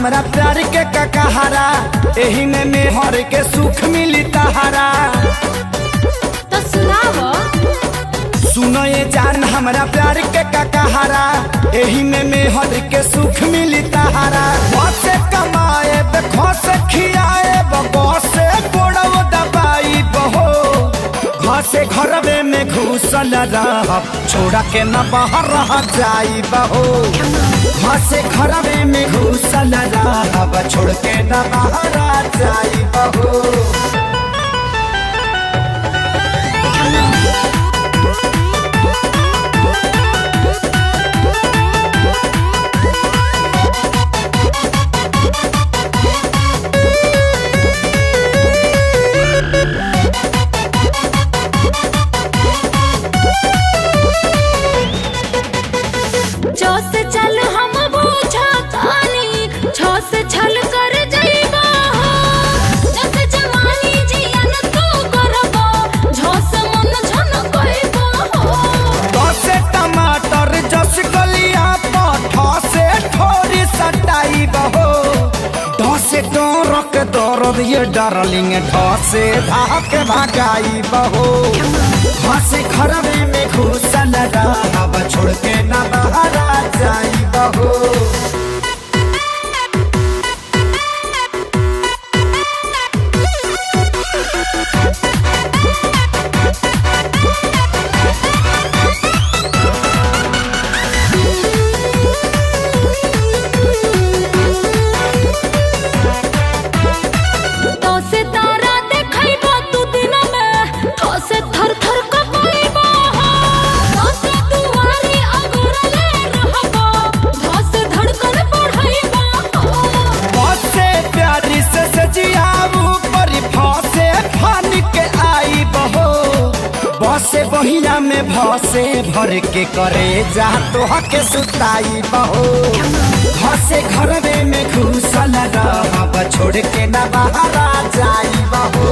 हमरा प्यार के ककहरा, एही में मेहर के सुख मिली तहरा। तो सुनाओ। सुनो ये जान हमरा प्यार के ककहरा, एही में मेहर के सुख मिली तहरा। से कमाए से खियाए से गोड़व दबाई बहो, घर से घरवे में घुसल रह, छोड़ा के न बाहर रह जाई बहो। घर से घरवे में घुसल रह, छोड़ के न बाहर जाई बहो। जो से चल हम बूझा तानी, छो से छल कर जाइबा हो। जस जवानी जियन तू करबो, झो से मन झन कइबो हो। दस टमाटर जस गलिया पठा से ठोरी सटाई बहो। ढसे डरक दर्द ये डार्लिंग, ढसे धाक भगाई बहो। हंसे घरवे में घुसल रह, छोड़ के न बाहर जाई बहो। तो से तारा देखैबो तू दिन में, तो से थर थर कपैबो हो। तो से दुआरी अगरले रहबो, तो से धड़कन बढ़ैबो हो। बस से प्यारी से सजियाऊ पर फांसे फान के आई बहो। बस से बहिया में भसे भर के करे जा तो हके सुताई बहो। घर से घरवे में घुसल रह, छोड़ के न बाहर जाई बहो।